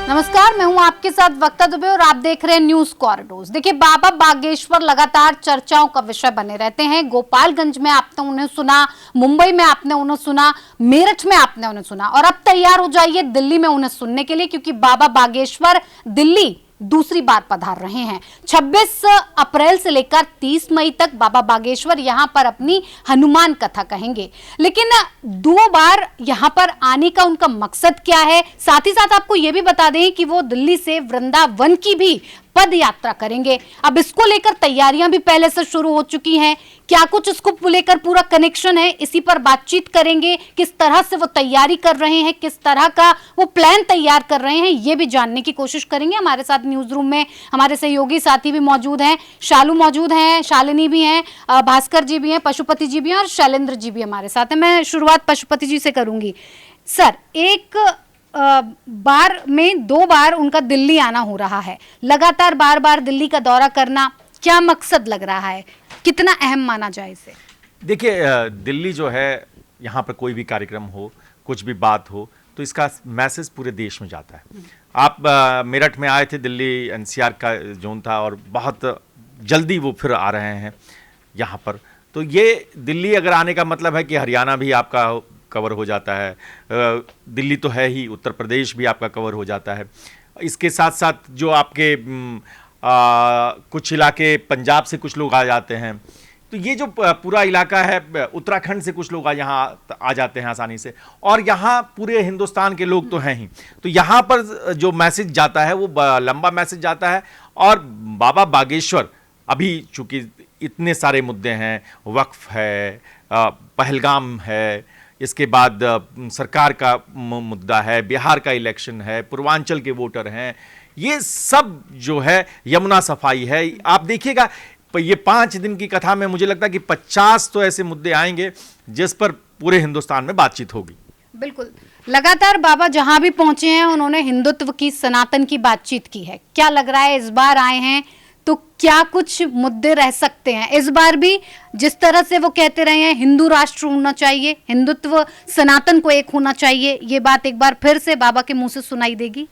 नमस्कार, मैं हूं आपके साथ वक्ता दुबे और आप देख रहे हैं न्यूज कॉरिडोर्स। देखिए, बाबा बागेश्वर लगातार चर्चाओं का विषय बने रहते हैं। गोपालगंज में आपने उन्हें सुना, मुंबई में आपने उन्हें सुना, मेरठ में आपने उन्हें सुना और अब तैयार हो जाइए दिल्ली में उन्हें सुनने के लिए, क्योंकि बाबा बागेश्वर दिल्ली दूसरी बार पधार रहे हैं। 26 अप्रैल से लेकर 30 मई तक बाबा बागेश्वर यहां पर अपनी हनुमान कथा कहेंगे। लेकिन 2 बार यहां पर आने का उनका मकसद क्या है, साथ ही साथ आपको यह भी बता दें कि वो दिल्ली से वृंदावन की भी पद यात्रा करेंगे। अब इसको लेकर तैयारियां भी पहले से शुरू हो चुकी हैं। क्या कुछ इसको लेकर पूरा कनेक्शन है, इसी पर बातचीत करेंगे। किस तरह से वो तैयारी कर रहे हैं, किस तरह का वो प्लान तैयार कर रहे हैं, ये भी जानने की कोशिश करेंगे। हमारे साथ न्यूज रूम में हमारे सहयोगी साथी भी मौजूद हैं। शालू मौजूद हैं, शालिनी भी हैं, भास्कर जी भी हैं, पशुपति जी भी हैं और शैलेंद्र जी भी हमारे साथ हैं। मैं शुरुआत पशुपति जी से करूंगी। सर, एक बार में 2 बार उनका दिल्ली आना हो रहा है, लगातार बार बार दिल्ली का दौरा करना, क्या मकसद लग रहा है, कितना अहम माना जाए इसे? देखिए, दिल्ली जो है, यहाँ पर कोई भी कार्यक्रम हो, कुछ भी बात हो, तो इसका मैसेज पूरे देश में जाता है। आप मेरठ में आए थे, दिल्ली एनसीआर का जोन था और बहुत जल्दी वो फिर आ रहे हैं यहाँ पर। तो ये दिल्ली अगर आने का मतलब है कि हरियाणा भी आपका कवर हो जाता है, दिल्ली तो है ही, उत्तर प्रदेश भी आपका कवर हो जाता है। इसके साथ साथ जो आपके कुछ इलाके पंजाब से कुछ लोग आ जाते हैं, तो ये जो पूरा इलाका है, उत्तराखंड से कुछ लोग यहाँ आ जाते हैं आसानी से, और यहाँ पूरे हिंदुस्तान के लोग तो हैं ही। तो यहाँ पर जो मैसेज जाता है वो लंबा मैसेज जाता है। और बाबा बागेश्वर, अभी चूंकि इतने सारे मुद्दे हैं, वक्फ है, पहलगाम है, इसके बाद सरकार का मुद्दा है, बिहार का इलेक्शन है, पूर्वांचल के वोटर हैं, ये सब जो है, यमुना सफाई है। आप देखिएगा, ये 5 दिन की कथा में मुझे लगता है कि 50 तो ऐसे मुद्दे आएंगे जिस पर पूरे हिंदुस्तान में बातचीत होगी। बिल्कुल, लगातार बाबा जहां भी पहुंचे हैं उन्होंने हिंदुत्व की, सनातन की बातचीत की है। क्या लग रहा है इस बार आए हैं तो क्या कुछ मुद्दे रह सकते हैं इस बार भी? जिस तरह से वो कहते रहे हैं हिंदू राष्ट्र होना चाहिए, हिंदुत्व सनातन को एक होना चाहिए, ये बात एक बार फिर से बाबा के मुंह से सुनाई देगी?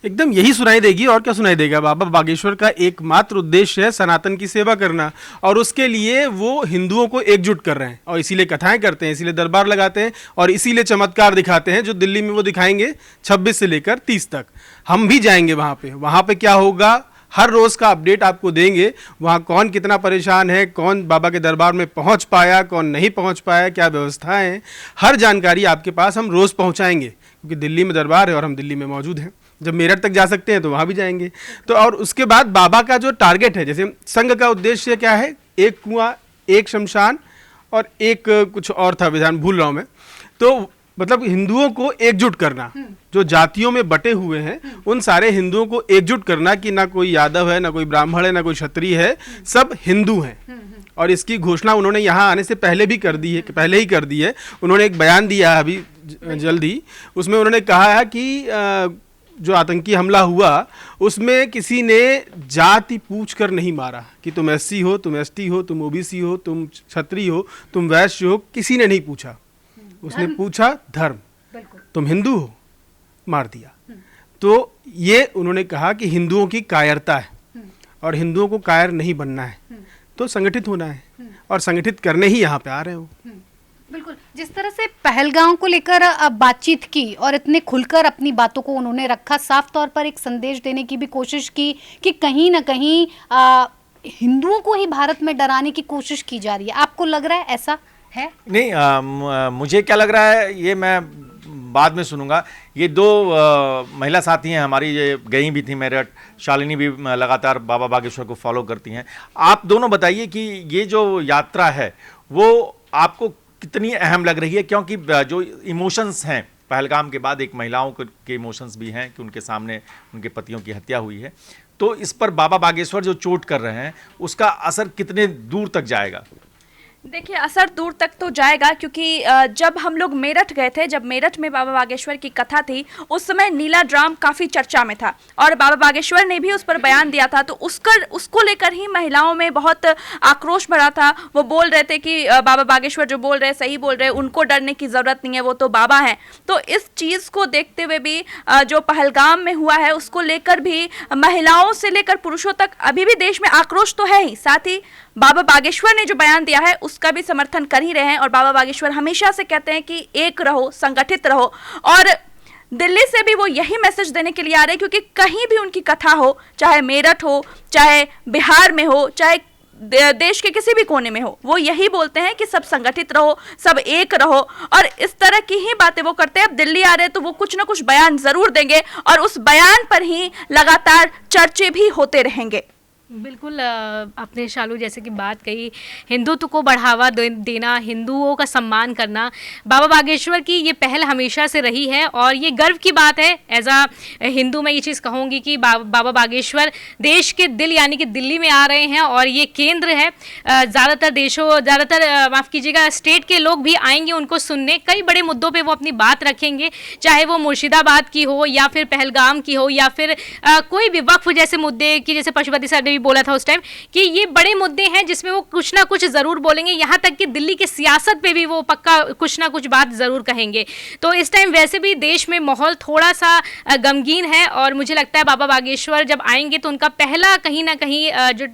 एकदम यही सुनाई देगी, और क्या सुनाई देगा। बाबा बागेश्वर का एकमात्र उद्देश्य है सनातन की सेवा करना, और उसके लिए वो हिंदुओं को एकजुट कर रहे हैं, और इसीलिए कथाएं करते हैं, इसीलिए दरबार लगाते हैं, और इसीलिए चमत्कार दिखाते हैं जो दिल्ली में वो दिखाएंगे 26 से लेकर 30 तक। हम भी जाएंगे वहाँ पे क्या होगा, हर रोज़ का अपडेट आपको देंगे। वहाँ कौन कितना परेशान है, कौन बाबा के दरबार में पहुँच पाया, कौन नहीं पहुँच पाया, क्या व्यवस्थाएं हैं, हर जानकारी आपके पास हम रोज़ पहुँचाएंगे, क्योंकि दिल्ली में दरबार है और हम दिल्ली में मौजूद हैं। जब मेरठ तक जा सकते हैं तो वहाँ भी जाएंगे। तो और उसके बाद बाबा का जो टारगेट है, जैसे संघ का उद्देश्य क्या है, एक कुआं, एक शमशान और एक कुछ और था, विधान भूल रहा हूँ मैं। तो मतलब हिंदुओं को एकजुट करना, जो जातियों में बटे हुए हैं उन सारे हिंदुओं को एकजुट करना, कि ना कोई यादव है, ना कोई ब्राह्मण है, ना कोई क्षत्रिय है, सब हिंदू हैं। और इसकी घोषणा उन्होंने यहाँ आने से पहले भी कर दी है, पहले ही कर दी है। उन्होंने एक बयान दिया है अभी जल्दी, उसमें उन्होंने कहा है कि जो आतंकी हमला हुआ उसमें किसी ने जाति पूछ कर नहीं मारा, कि तुम एससी हो, तुम एसटी हो, तुम ओबीसी हो, तुम क्षत्रिय हो, तुम वैश्य हो, किसी ने नहीं पूछा। उसने पूछा धर्म, तुम हिंदू हो, मार दिया। तो ये उन्होंने कहा कि हिंदुओं की कायरता है और हिंदुओं को कायर नहीं बनना है, तो संगठित होना है, और संगठित करने ही यहाँ पे आ रहे हो। बिल्कुल, जिस तरह से पहलगाम को लेकर बातचीत की और इतने खुलकर अपनी बातों को उन्होंने रखा, साफ तौर पर एक संदेश देने की भी कोशिश की कि कहीं ना कहीं हिंदुओं को ही भारत में डराने की कोशिश की जा रही है। आपको लग रहा है ऐसा है? नहीं, मुझे क्या लग रहा है ये मैं बाद में सुनूंगा। ये 2 महिला साथी हैं हमारी, ये गई भी थी मेरठ, शालिनी भी लगातार बाबा बागेश्वर को फॉलो करती हैं। आप दोनों बताइए कि ये जो यात्रा है वो आपको कितनी अहम लग रही है, क्योंकि जो इमोशंस हैं पहलगाम के बाद, एक महिलाओं के इमोशंस भी हैं कि उनके सामने उनके पतियों की हत्या हुई है, तो इस पर बाबा बागेश्वर जो चोट कर रहे हैं उसका असर कितने दूर तक जाएगा? देखिए, असर दूर तक तो जाएगा, क्योंकि जब हम लोग मेरठ गए थे, जब मेरठ में बाबा बागेश्वर की कथा थी, उस समय नीला ड्राम काफ़ी चर्चा में था और बाबा बागेश्वर ने भी उस पर बयान दिया था। तो उसको लेकर ही महिलाओं में बहुत आक्रोश भरा था। वो बोल रहे थे कि बाबा बागेश्वर जो बोल रहे हैं सही बोल रहे हैं, उनको डरने की ज़रूरत नहीं है, वो तो बाबा हैं। तो इस चीज़ को देखते हुए भी जो पहलगाम में हुआ है उसको लेकर भी महिलाओं से लेकर पुरुषों तक अभी भी देश में आक्रोश तो है ही, साथ ही बाबा बागेश्वर ने जो बयान दिया है उसका भी समर्थन कर ही रहे हैं। और बाबा बागेश्वर हमेशा से कहते हैं कि एक रहो, संगठित रहो, और दिल्ली से भी वो यही मैसेज देने के लिए आ रहे हैं, क्योंकि कहीं भी उनकी कथा हो, चाहे मेरठ हो, चाहे बिहार में हो, चाहे देश के किसी भी कोने में हो, वो यही बोलते हैं कि सब संगठित रहो, सब एक रहो, और इस तरह की ही बातें वो करते हैं। अब दिल्ली आ रहे हैं तो वो कुछ ना कुछ बयान जरूर देंगे और उस बयान पर ही लगातार चर्चे भी होते रहेंगे। बिल्कुल, आपने शालू जैसे कि बात कही, हिंदुत्व को बढ़ावा देना, हिंदुओं का सम्मान करना, बाबा बागेश्वर की ये पहल हमेशा से रही है और ये गर्व की बात है। एज अ हिंदू मैं ये चीज़ कहूँगी कि बाबा बागेश्वर देश के दिल यानी कि दिल्ली में आ रहे हैं और ये केंद्र है। ज़्यादातर माफ़ कीजिएगा स्टेट के लोग भी आएंगे उनको सुनने। कई बड़े मुद्दों पर वो अपनी बात रखेंगे, चाहे वो मुर्शिदाबाद की हो या फिर पहलगाम की हो या फिर कोई भी वक्फ जैसे मुद्दे की, जैसे पशुपति सर ने बोला था उस टाइम कि ये बड़े मुद्दे हैं जिसमें वो कुछ ना कुछ जरूर बोलेंगे। यहाँ तक कि दिल्ली की सियासत पे भी वो पक्का कुछ ना कुछ बात जरूर कहेंगे। तो इस टाइम वैसे भी देश में माहौल थोड़ा सा गमगीन है और मुझे लगता है बाबा बागेश्वर जब आएंगे तो उनका पहला कहीं ना कहीं जो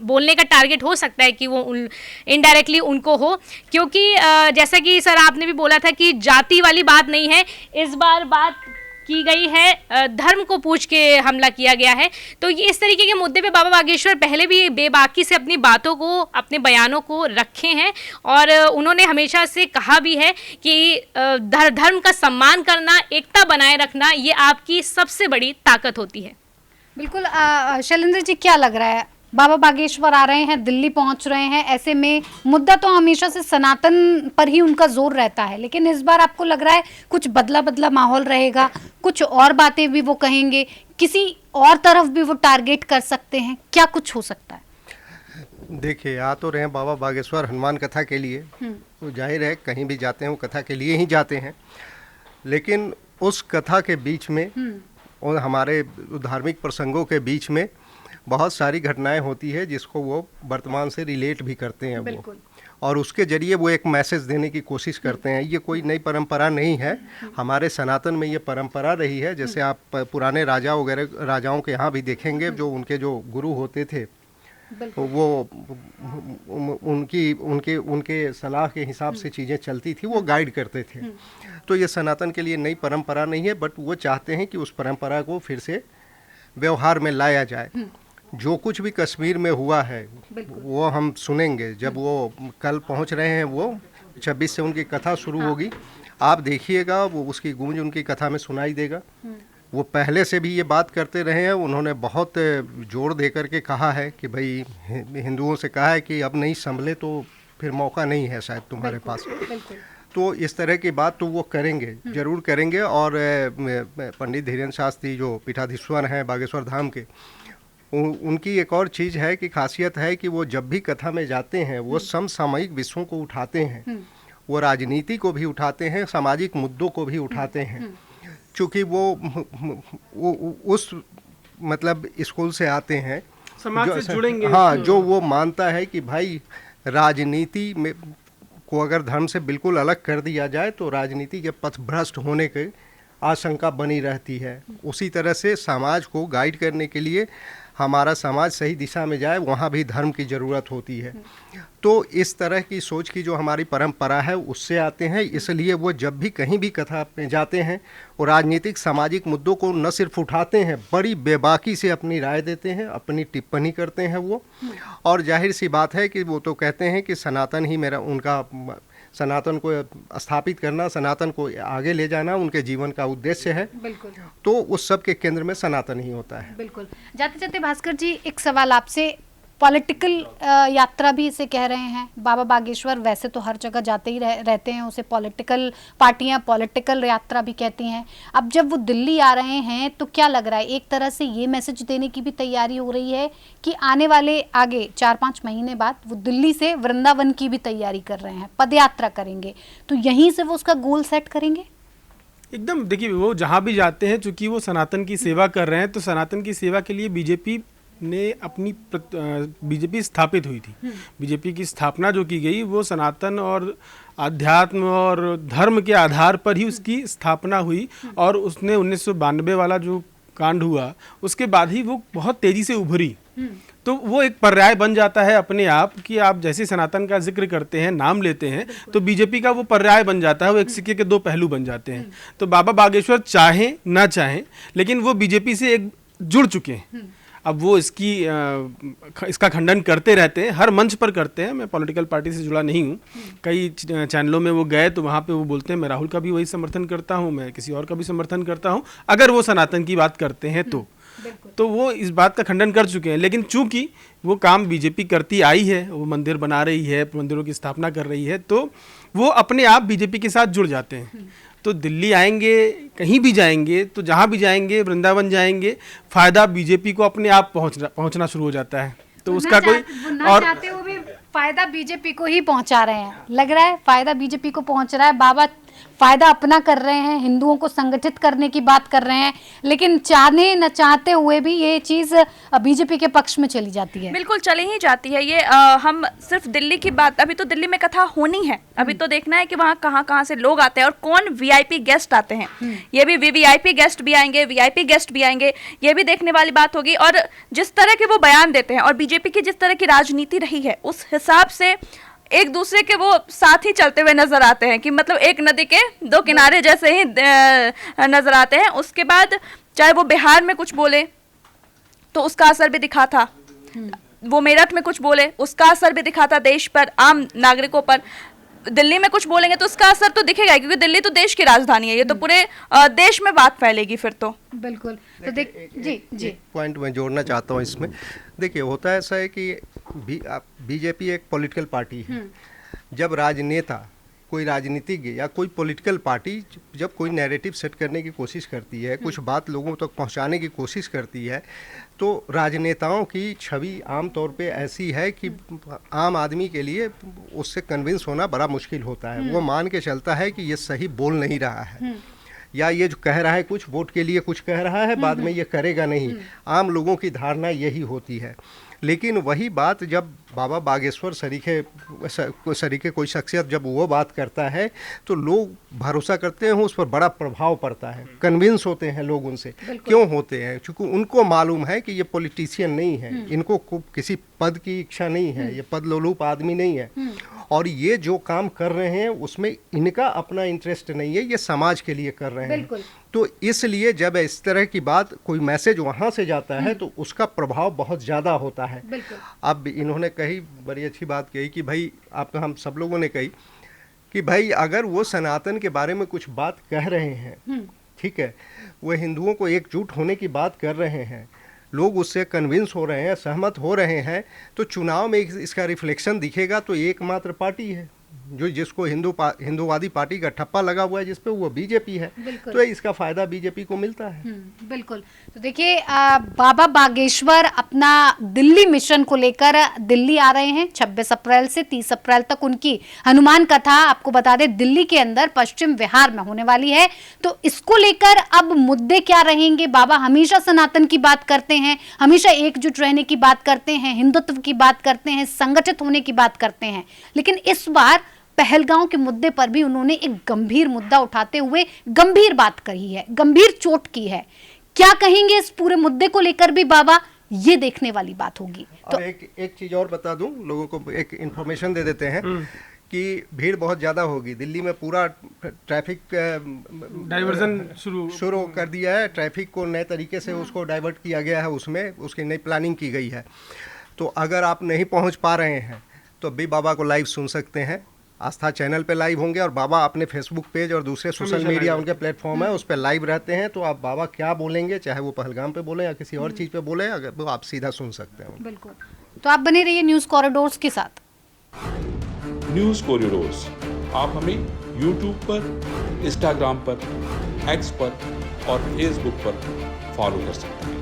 बोलने का टारगेट हो सकता है कि वो इनडायरेक्टली उनको हो, क्योंकि जैसा कि सर आपने भी बोला था कि जाति वाली बात नहीं है, इस बार बात की गई है धर्म को पूछ के हमला किया गया है। तो ये इस तरीके के मुद्दे पे बाबा बागेश्वर पहले भी बेबाकी से अपनी बातों को, अपने बयानों को रखे हैं और उन्होंने हमेशा से कहा भी है कि धर्म का सम्मान करना, एकता बनाए रखना, ये आपकी सबसे बड़ी ताकत होती है। बिल्कुल। शैलेंद्र जी, क्या लग रहा है, बाबा बागेश्वर आ रहे हैं, दिल्ली पहुंच रहे हैं, ऐसे में मुद्दा तो हमेशा से सनातन पर ही उनका जोर रहता है, लेकिन इस बार आपको लग रहा है कुछ बदला माहौल रहेगा, कुछ और बातें भी वो कहेंगे, किसी और तरफ भी वो टारगेट कर सकते हैं, क्या कुछ हो सकता है? देखिए, आ तो रहे हैं बाबा बागेश्वर हनुमान कथा के लिए, तो जाहिर है कहीं भी जाते हैं वो कथा के लिए ही जाते हैं, लेकिन उस कथा के बीच में और हमारे धार्मिक प्रसंगों के बीच में बहुत सारी घटनाएं होती है जिसको वो वर्तमान से रिलेट भी करते हैं वो, और उसके जरिए वो एक मैसेज देने की कोशिश करते हैं। ये कोई नई परंपरा नहीं है, हमारे सनातन में ये परंपरा रही है। जैसे आप पुराने राजाओं के यहाँ भी देखेंगे, जो उनके जो गुरु होते थे वो उनके सलाह के हिसाब से चीज़ें चलती थी, वो गाइड करते थे। तो ये सनातन के लिए नई परंपरा नहीं है, बट वो चाहते हैं कि उस परंपरा को फिर से व्यवहार में लाया जाए। जो कुछ भी कश्मीर में हुआ है वो हम सुनेंगे, जब वो कल पहुंच रहे हैं, वो 26 से उनकी कथा शुरू होगी, आप देखिएगा वो उसकी गूंज उनकी कथा में सुनाई देगा। वो पहले से भी ये बात करते रहे हैं, उन्होंने बहुत जोर दे करके कहा है कि भाई हिंदुओं से कहा है कि अब नहीं संभले तो फिर मौका नहीं है शायद तुम्हारे पास। तो इस तरह की बात तो वो करेंगे, जरूर करेंगे। और पंडित धीरेन्द्र शास्त्री जो पीठाधीश्वर हैं बागेश्वर धाम के, उनकी एक और चीज़ है कि खासियत है कि वो जब भी कथा में जाते हैं वो समसामयिक विषयों को उठाते हैं, वो राजनीति को भी उठाते हैं, सामाजिक मुद्दों को भी उठाते हैं, क्योंकि वो उस मतलब स्कूल से आते हैं, समाज से जुड़ेंगे। हाँ, जो वो मानता है कि भाई राजनीति में को अगर धर्म से बिल्कुल अलग कर दिया जाए तो राजनीति के पथ भ्रष्ट होने की आशंका बनी रहती है। उसी तरह से समाज को गाइड करने के लिए, हमारा समाज सही दिशा में जाए, वहाँ भी धर्म की ज़रूरत होती है। तो इस तरह की सोच की जो हमारी परंपरा है उससे आते हैं, इसलिए वो जब भी कहीं भी कथा में जाते हैं वो राजनीतिक सामाजिक मुद्दों को न सिर्फ उठाते हैं, बड़ी बेबाकी से अपनी राय देते हैं, अपनी टिप्पणी करते हैं वो। और जाहिर सी बात है कि वो तो कहते हैं कि सनातन ही उनका सनातन को स्थापित करना, सनातन को आगे ले जाना उनके जीवन का उद्देश्य है। बिल्कुल। तो उस सब के केंद्र में सनातन ही होता है। बिल्कुल। जाते जाते भास्कर जी, एक सवाल आपसे, पॉलिटिकल यात्रा भी इसे कह रहे हैं। बाबा बागेश्वर वैसे तो हर जगह जाते ही रहते हैं, उसे पॉलिटिकल पार्टियां पॉलिटिकल यात्रा भी कहती हैं। अब जब वो दिल्ली आ रहे हैं तो क्या लग रहा है, एक तरह से ये मैसेज देने की भी तैयारी हो रही है कि आने वाले आगे 4-5 महीने बाद वो दिल्ली से वृंदावन की भी तैयारी कर रहे हैं, पदयात्रा करेंगे, तो यहीं से वो उसका गोल सेट करेंगे? एकदम, देखिए वो जहाँ भी जाते हैं, चूंकि वो सनातन की सेवा कर रहे हैं, तो सनातन की सेवा के लिए बीजेपी ने अपनी बीजेपी स्थापित हुई थी। बीजेपी की स्थापना जो की गई वो सनातन और अध्यात्म और धर्म के आधार पर ही उसकी स्थापना हुई, और उसने 1992 वाला जो कांड हुआ उसके बाद ही वो बहुत तेजी से उभरी। तो वो एक पर्याय बन जाता है अपने आप कि आप जैसे सनातन का जिक्र करते हैं, नाम लेते हैं, तो बीजेपी का वो पर्याय बन जाता है, वो एक सिक्के के दो पहलू बन जाते हैं। तो बाबा बागेश्वर चाहें ना चाहें, लेकिन वो बीजेपी से एक जुड़ चुके हैं। अब वो इसका खंडन करते रहते हैं, हर मंच पर करते हैं। मैं पॉलिटिकल पार्टी से जुड़ा नहीं हूँ, कई चैनलों में वो गए तो वहाँ पे वो बोलते हैं मैं राहुल का भी वही समर्थन करता हूँ, मैं किसी और का भी समर्थन करता हूँ, अगर वो सनातन की बात करते हैं तो वो इस बात का खंडन कर चुके हैं। लेकिन चूंकि वो काम बीजेपी करती आई है, वो मंदिर बना रही है, मंदिरों की स्थापना कर रही है, तो वो अपने आप बीजेपी के साथ जुड़ जाते हैं। तो दिल्ली आएंगे, कहीं भी जाएंगे, तो जहाँ भी जाएंगे, वृंदावन जाएंगे, फायदा बीजेपी को अपने आप पहुँचना शुरू हो जाता है। तो उसका कोई और चाहते हुए भी फायदा बीजेपी को ही पहुंचा रहे हैं, लग रहा है फायदा बीजेपी को पहुंच रहा है। बाबा फायदा अपना कर रहे हैं, हिंदुओं को संगठित करने की बात कर रहे हैं, लेकिन चाहने न चाहते हुए भी ये चीज बीजेपी के पक्ष में चली जाती है। बिल्कुल चली ही जाती है ये। हम सिर्फ दिल्ली की बात, अभी तो दिल्ली में कथा होनी है, अभी तो देखना है कि वहाँ कहाँ से लोग आते हैं और कौन वीआईपी गेस्ट आते हैं। ये भी वीवीआईपी गेस्ट भी आएंगे, वीआईपी गेस्ट भी आएंगे, ये भी देखने वाली बात होगी। और जिस तरह के वो बयान देते हैं और बीजेपी की जिस तरह की राजनीति रही है, उस हिसाब से एक दूसरे के वो साथ ही चलते हुए नजर आते हैं कि मतलब एक नदी के दो किनारे जैसे ही नजर आते हैं। उसके बाद चाहे वो बिहार में कुछ बोले तो उसका असर भी दिखा था, वो मेरठ में कुछ बोले उसका असर भी दिखा था देश पर, आम नागरिकों पर। दिल्ली में कुछ बोलेंगे तो उसका असर तो दिखेगा, क्योंकि दिल्ली तो देश की राजधानी है, ये तो पूरे देश में बात फैलेगी फिर तो। बिल्कुल। तो देख जी पॉइंट मैं जोड़ना चाहता हूँ इसमें। देखिए होता ऐसा है कि बीजेपी एक पॉलिटिकल पार्टी है। जब राजनेता, कोई राजनीतिज्ञ या कोई पॉलिटिकल पार्टी जब कोई नैरेटिव सेट करने की कोशिश करती है, कुछ बात लोगों तक पहुंचाने की कोशिश करती है, तो राजनेताओं की छवि आम तौर पे ऐसी है कि आम आदमी के लिए उससे कन्विंस होना बड़ा मुश्किल होता है। वो मान के चलता है कि ये सही बोल नहीं रहा है, या ये जो कह रहा है कुछ वोट के लिए कुछ कह रहा है, बाद में ये करेगा नहीं। आम लोगों की धारणा यही होती है। लेकिन वही बात जब बाबा बागेश्वर सरीखे कोई शख्सियत जब वो बात करता है तो लोग भरोसा करते हैं, उस पर बड़ा प्रभाव पड़ता है, कन्विंस होते हैं लोग उनसे। क्यों होते हैं? क्योंकि उनको मालूम है कि ये पॉलिटिशियन नहीं है, इनको किसी पद की इच्छा नहीं है, ये पद लोलूप आदमी नहीं है, और ये जो काम कर रहे हैं उसमें इनका अपना इंटरेस्ट नहीं है, ये समाज के लिए कर रहे हैं। तो इसलिए जब इस तरह की बात, कोई मैसेज वहाँ से जाता है तो उसका प्रभाव बहुत ज़्यादा होता है। अब इन्होंने कही, बड़ी अच्छी बात कही कि भाई आप, हम सब लोगों ने कही कि भाई अगर वो सनातन के बारे में कुछ बात कह रहे हैं, ठीक है, वो हिंदुओं को एकजुट होने की बात कर रहे हैं, लोग उससे कन्विंस हो रहे हैं, सहमत हो रहे हैं, तो चुनाव में इसका रिफ्लेक्शन दिखेगा। तो एकमात्र पार्टी है जो जिसको हिंदूवादी पार्टी का ठप्पा लगा हुआ है, जिसपे वो बीजेपी है, तो इसका फायदा बीजेपी को मिलता है। बिल्कुल। तो देखिए बाबा बागेश्वर अपना दिल्ली मिशन को लेकर दिल्ली आ रहे हैं। 26 अप्रैल से 30 अप्रैल तक उनकी हनुमान कथा, आपको बता दें, दिल्ली के अंदर पश्चिम बिहार में होने वाली है। तो इसको लेकर अब मुद्दे क्या रहेंगे? बाबा हमेशा सनातन की बात करते हैं, हमेशा एकजुट रहने की बात करते हैं, हिंदुत्व की बात करते हैं, संगठित होने की बात करते हैं, लेकिन इस बार पहलगांव के मुद्दे पर भी उन्होंने एक गंभीर मुद्दा उठाते हुए गंभीर बात कही है, गंभीर चोट की है। क्या कहेंगे इस पूरे मुद्दे को लेकर भी बाबा? ये देखने वाली बात होगी। तो एक चीज और बता दूं लोगों को, एक इंफॉर्मेशन दे देते हैं कि भीड़ बहुत ज़्यादा होगी दिल्ली में। पूरा ट्रैफिक डाइवर्जन शुरू कर दिया है, ट्रैफिक को नए तरीके से उसको डाइवर्ट किया गया है, उसमें उसकी नई प्लानिंग की गई है। तो अगर आप नहीं पहुंच पा रहे हैं तो भी बाबा को लाइव सुन सकते हैं, आस्था चैनल पे लाइव होंगे, और बाबा अपने फेसबुक पेज और दूसरे सोशल मीडिया उनके प्लेटफॉर्म है, उस पर लाइव रहते हैं। तो आप बाबा क्या बोलेंगे, चाहे वो पहलगाम पे बोले या किसी और चीज़ पे बोले, अगर वो आप सीधा सुन सकते हैं। बिल्कुल। तो आप बने रहिए न्यूज़ कॉरिडोर्स के साथ। न्यूज़ कॉरिडोर्स आप हमें यूट्यूब पर, इंस्टाग्राम पर, एक्स पर और फेसबुक पर फॉलो कर सकते हैं।